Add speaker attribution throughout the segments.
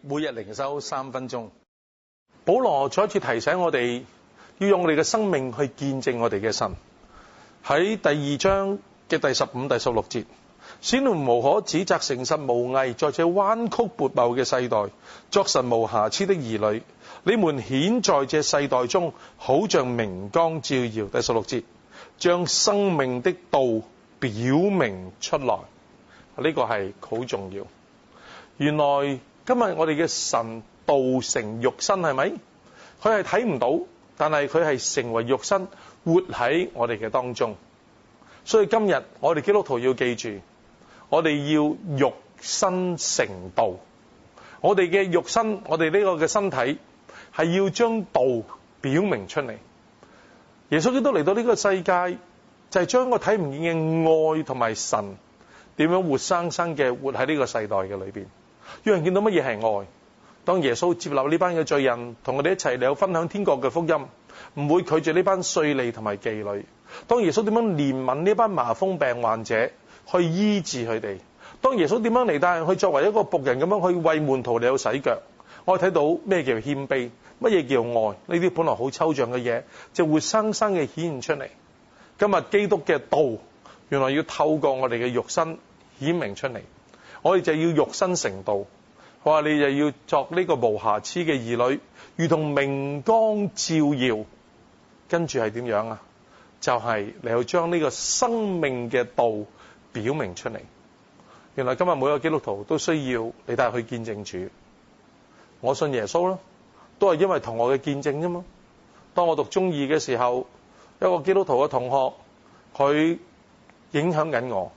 Speaker 1: 每日靈修3分鐘。保羅再一次提醒我哋，要用我哋嘅生命去見證我哋嘅神。喺第2章嘅第15、第16節，使你們無可指責，誠實無偽，在這彎曲悖謬嘅世代，作神無瑕疵的兒女。你們顯在這世代中，好像明光照耀。第16節，將生命的道表明出來。呢個係好重要。原來今日我哋嘅神道成肉身，係咪？佢係睇唔到，但係佢係成為肉身，活喺我哋嘅當中。所以今日我哋基督徒要記住，我哋要肉身成道。我哋嘅肉身，我哋呢個嘅身體係要將道表明出嚟。耶穌基督嚟到呢個世界，就係將個睇唔見嘅愛同埋神點樣活生生嘅活喺呢個世代嘅裏邊。有人見到乜嘢係愛？當耶穌接納呢班嘅罪人，同我哋一齊嚟分享天國嘅福音，唔會拒絕呢班稅吏同埋妓女。當耶穌點樣憐憫呢班麻風病患者，去醫治佢哋。當耶穌點樣嚟帶人去作為一個僕人咁樣去為門徒嚟到洗腳。我哋睇到咩叫謙卑，乜嘢叫愛？呢啲本來好抽象嘅嘢，就活生生嘅顯現出嚟。今日基督嘅道，原來要透過我哋嘅肉身顯明出嚟。我哋就要肉身成道。佢話你就要作呢個無瑕疵嘅兒女，如同明光照耀。跟住係點樣啊？就係你要將呢個生命嘅道表明出嚟。原來今日每個基督徒都需要你帶去見證主。我信耶穌啦，都係因為同我嘅見證啫嘛。當我讀中二嘅時候，一個基督徒嘅同學，佢影響緊我，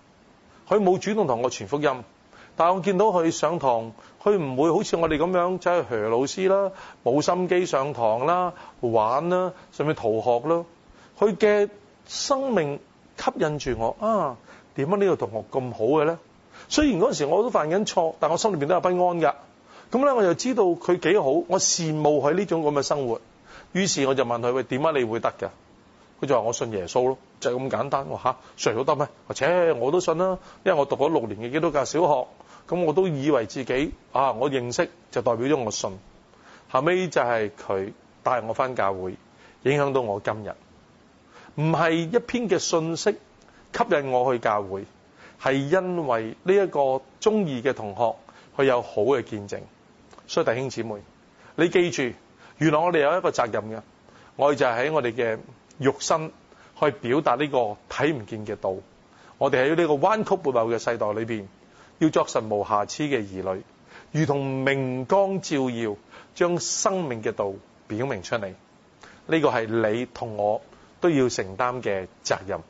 Speaker 1: 佢冇主動同我傳福音。但我見到佢上堂，佢唔會好似我哋咁樣走去學老師啦，冇心機上堂啦，玩啦，甚至逃學啦。佢嘅生命吸引住我啊！點解呢個同學咁好嘅咧？雖然嗰陣時我都犯緊錯，但我心裏邊都有不安噶。咁咧我就知道佢幾好，我羨慕佢呢種咁嘅生活。於是我就問佢：喂，點解你會得㗎？佢就話：我信耶穌咯，就係咁簡單。我話誰都得咩？我都信啦，因為我讀咗6年嘅基督教小學。咁我都以為自己我認識就代表咗我信。後尾就係佢帶我返教會，影響到我今日。唔係一篇嘅信息吸引我去教會，係因為呢一個中二嘅同學佢有好嘅見證。所以弟兄姊妹，你記住，原來我哋有一個責任嘅，我哋就係喺我哋嘅肉身去表達呢個睇唔見嘅道。我哋喺呢個彎曲悖謬嘅世代裏邊，要作神無瑕疵嘅兒女，如同明光照耀，將生命嘅道表明出嚟。呢個係你同我都要承擔嘅責任。